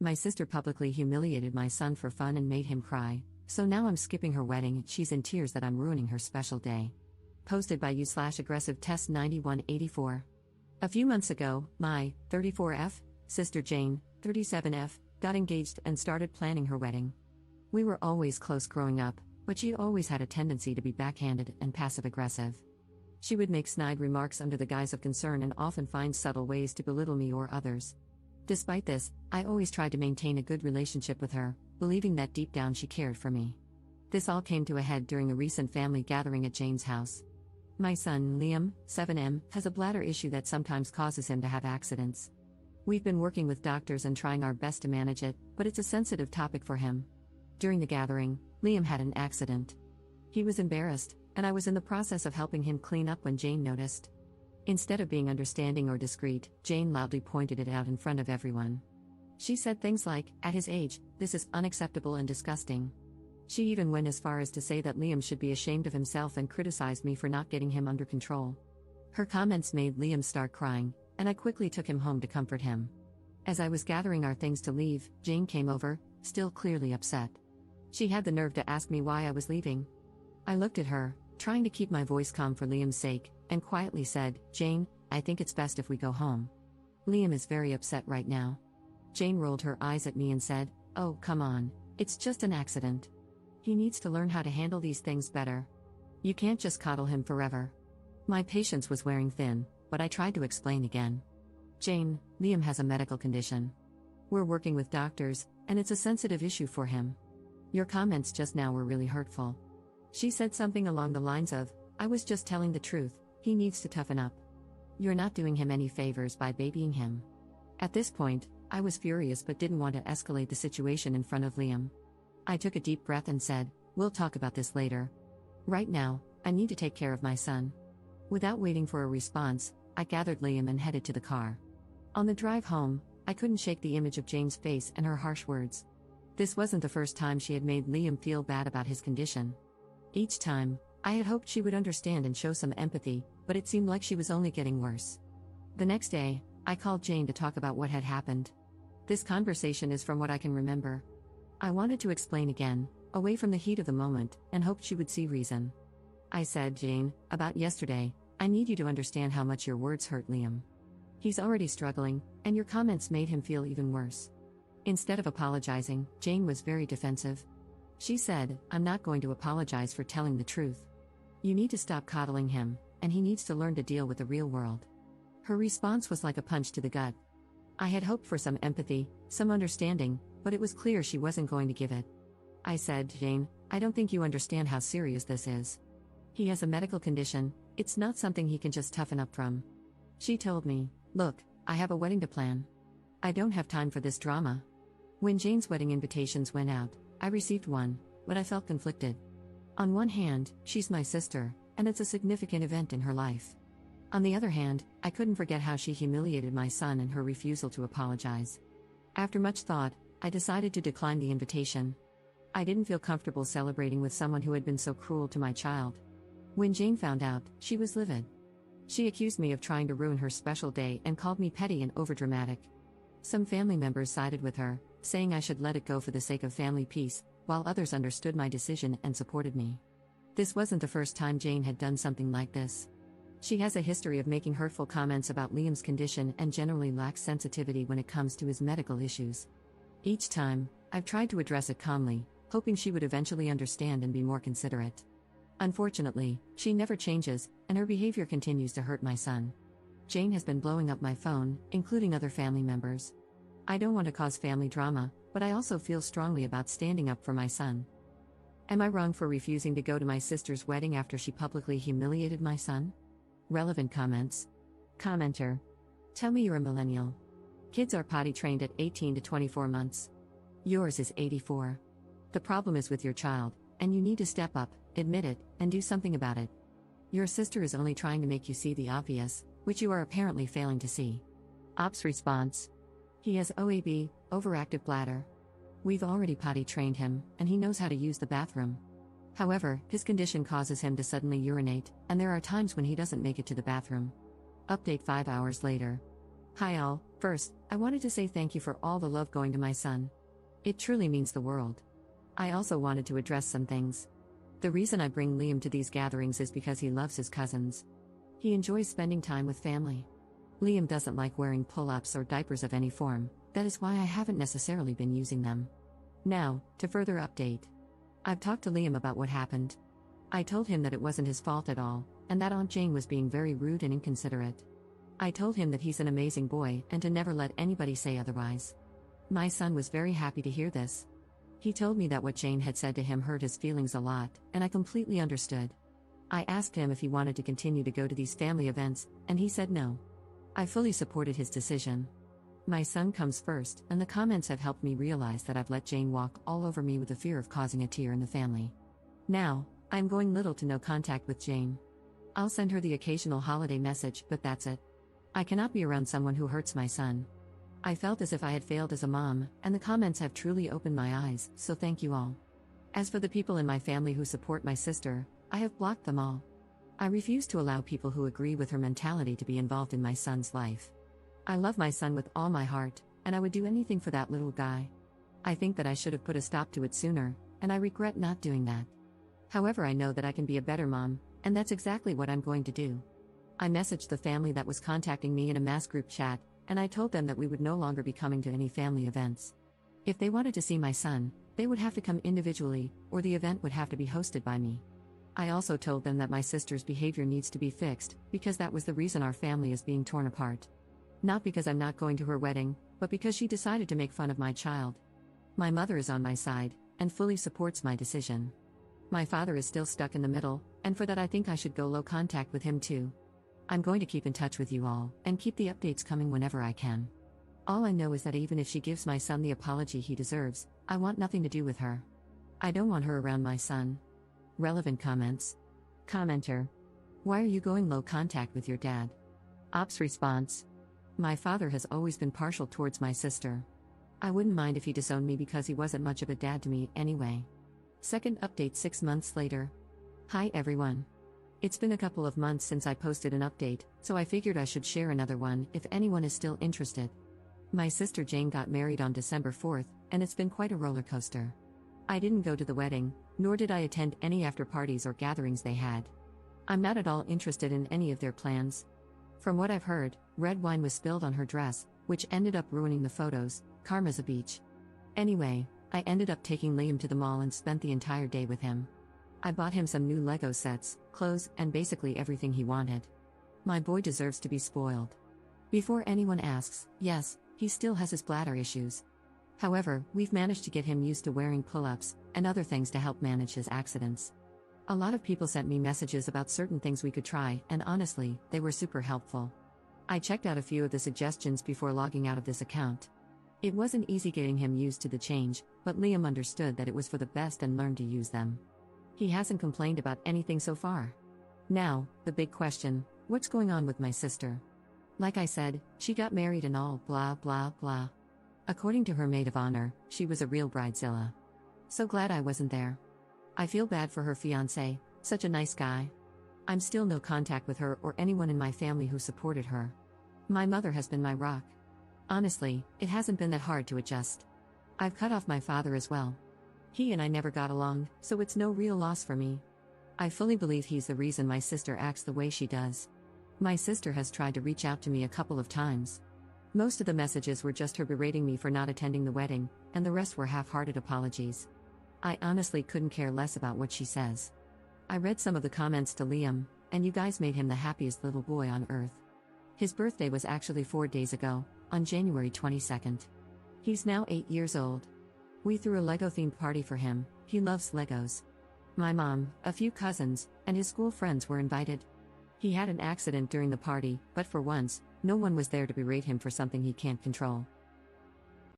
My sister publicly humiliated my son for fun and made him cry, so now I'm skipping her wedding. She's in tears that I'm ruining her special day. Posted by you/aggressive test 9184. A few months ago, my 34F sister Jane, 37F, got engaged and started planning her wedding. We were always close growing up, but she always had a tendency to be backhanded and passive-aggressive. She would make snide remarks under the guise of concern and often find subtle ways to belittle me or others. Despite this, I always tried to maintain a good relationship with her, believing that deep down she cared for me. This all came to a head during a recent family gathering at Jane's house. My son, Liam, 7M, has a bladder issue that sometimes causes him to have accidents. We've been working with doctors and trying our best to manage it, but it's a sensitive topic for him. During the gathering, Liam had an accident. He was embarrassed, and I was in the process of helping him clean up when Jane noticed. Instead of being understanding or discreet, Jane loudly pointed it out in front of everyone. She said things like, "At his age, this is unacceptable and disgusting." She even went as far as to say that Liam should be ashamed of himself and criticized me for not getting him under control. Her comments made Liam start crying, and I quickly took him home to comfort him. As I was gathering our things to leave, Jane came over, still clearly upset. She had the nerve to ask me why I was leaving. I looked at her, trying to keep my voice calm for Liam's sake, and quietly said, "Jane, I think it's best if we go home. Liam is very upset right now." Jane rolled her eyes at me and said, "Oh, come on, it's just an accident. He needs to learn how to handle these things better. You can't just coddle him forever." My patience was wearing thin, but I tried to explain again. "Jane, Liam has a medical condition. We're working with doctors, and it's a sensitive issue for him. Your comments just now were really hurtful." She said something along the lines of, "I was just telling the truth, he needs to toughen up. You're not doing him any favors by babying him." At this point, I was furious but didn't want to escalate the situation in front of Liam. I took a deep breath and said, "We'll talk about this later. Right now, I need to take care of my son." Without waiting for a response, I gathered Liam and headed to the car. On the drive home, I couldn't shake the image of Jane's face and her harsh words. This wasn't the first time she had made Liam feel bad about his condition. Each time, I had hoped she would understand and show some empathy, but it seemed like she was only getting worse. The next day, I called Jane to talk about what had happened. This conversation is from what I can remember. I wanted to explain again, away from the heat of the moment, and hoped she would see reason. I said, "Jane, about yesterday, I need you to understand how much your words hurt Liam. He's already struggling, and your comments made him feel even worse." Instead of apologizing, Jane was very defensive. She said, "I'm not going to apologize for telling the truth. You need to stop coddling him, and he needs to learn to deal with the real world." Her response was like a punch to the gut. I had hoped for some empathy, some understanding, but it was clear she wasn't going to give it. I said, "Jane, I don't think you understand how serious this is. He has a medical condition, it's not something he can just toughen up from." She told me, "Look, I have a wedding to plan. I don't have time for this drama." When Jane's wedding invitations went out, I received one, but I felt conflicted. On one hand, she's my sister, and it's a significant event in her life. On the other hand, I couldn't forget how she humiliated my son and her refusal to apologize. After much thought, I decided to decline the invitation. I didn't feel comfortable celebrating with someone who had been so cruel to my child. When Jane found out, she was livid. She accused me of trying to ruin her special day and called me petty and overdramatic. Some family members sided with her, saying I should let it go for the sake of family peace, while others understood my decision and supported me. This wasn't the first time Jane had done something like this. She has a history of making hurtful comments about Liam's condition and generally lacks sensitivity when it comes to his medical issues. Each time, I've tried to address it calmly, hoping she would eventually understand and be more considerate. Unfortunately, she never changes, and her behavior continues to hurt my son. Jane has been blowing up my phone, including other family members. I don't want to cause family drama, but I also feel strongly about standing up for my son. Am I wrong for refusing to go to my sister's wedding after she publicly humiliated my son? Relevant comments. Commenter. Tell me you're a millennial. Kids are potty trained at 18 to 24 months. Yours is 84. The problem is with your child, and you need to step up, admit it, and do something about it. Your sister is only trying to make you see the obvious, which you are apparently failing to see. Ops response. He has OAB, overactive bladder. We've already potty trained him, and he knows how to use the bathroom. However, his condition causes him to suddenly urinate, and there are times when he doesn't make it to the bathroom. Update 5 hours later. Hi all, First, I wanted to say thank you for all the love going to my son. It truly means the world. I also wanted to address some things. The reason I bring Liam to these gatherings is because he loves his cousins. He enjoys spending time with family. Liam doesn't like wearing pull-ups or diapers of any form, that is why I haven't necessarily been using them. Now, to further update. I've talked to Liam about what happened. I told him that it wasn't his fault at all, and that Aunt Jane was being very rude and inconsiderate. I told him that he's an amazing boy and to never let anybody say otherwise. My son was very happy to hear this. He told me that what Jane had said to him hurt his feelings a lot, and I completely understood. I asked him if he wanted to continue to go to these family events, and he said no. I fully supported his decision. My son comes first, and the comments have helped me realize that I've let Jane walk all over me with the fear of causing a tear in the family. Now, I'm going little to no contact with Jane. I'll send her the occasional holiday message, but that's it. I cannot be around someone who hurts my son. I felt as if I had failed as a mom, and the comments have truly opened my eyes, so thank you all. As for the people in my family who support my sister, I have blocked them all. I refuse to allow people who agree with her mentality to be involved in my son's life. I love my son with all my heart, and I would do anything for that little guy. I think that I should have put a stop to it sooner, and I regret not doing that. However, I know that I can be a better mom, and that's exactly what I'm going to do. I messaged the family that was contacting me in a mass group chat, and I told them that we would no longer be coming to any family events. If they wanted to see my son, they would have to come individually, or the event would have to be hosted by me. I also told them that my sister's behavior needs to be fixed, because that was the reason our family is being torn apart. Not because I'm not going to her wedding, but because she decided to make fun of my child. My mother is on my side, and fully supports my decision. My father is still stuck in the middle, and for that I think I should go low contact with him too. I'm going to keep in touch with you all, and keep the updates coming whenever I can. All I know is that even if she gives my son the apology he deserves, I want nothing to do with her. I don't want her around my son. Relevant comments. Commenter. Why are you going low contact with your dad? Ops response. My father has always been partial towards my sister. I wouldn't mind if he disowned me because he wasn't much of a dad to me anyway. Second update 6 months later. Hi everyone. It's been a couple of months since I posted an update, so I figured I should share another one if anyone is still interested. My sister Jane got married on December 4th, and it's been quite a roller coaster. I didn't go to the wedding, nor did I attend any after parties or gatherings they had. I'm not at all interested in any of their plans. From what I've heard, red wine was spilled on her dress, which ended up ruining the photos. Karma's a beach. Anyway, I ended up taking Liam to the mall and spent the entire day with him. I bought him some new Lego sets, clothes, and basically everything he wanted. My boy deserves to be spoiled. Before anyone asks, yes, he still has his bladder issues. However, we've managed to get him used to wearing pull-ups and other things to help manage his accidents. A lot of people sent me messages about certain things we could try, and honestly, they were super helpful. I checked out a few of the suggestions before logging out of this account. It wasn't easy getting him used to the change, but Liam understood that it was for the best and learned to use them. He hasn't complained about anything so far. Now, the big question, what's going on with my sister? Like I said, she got married and all blah blah blah. According to her maid of honor, she was a real bridezilla. So glad I wasn't there. I feel bad for her fiancé, such a nice guy. I'm still no contact with her or anyone in my family who supported her. My mother has been my rock. Honestly, it hasn't been that hard to adjust. I've cut off my father as well. He and I never got along, so it's no real loss for me. I fully believe he's the reason my sister acts the way she does. My sister has tried to reach out to me a couple of times. Most of the messages were just her berating me for not attending the wedding, and the rest were half-hearted apologies. I honestly couldn't care less about what she says. I read some of the comments to Liam, and you guys made him the happiest little boy on earth. His birthday was actually 4 days ago, on January 22nd. He's now 8 years old. We threw a Lego-themed party for him. He loves Legos. My mom, a few cousins, and his school friends were invited. He had an accident during the party, but for once, no one was there to berate him for something he can't control.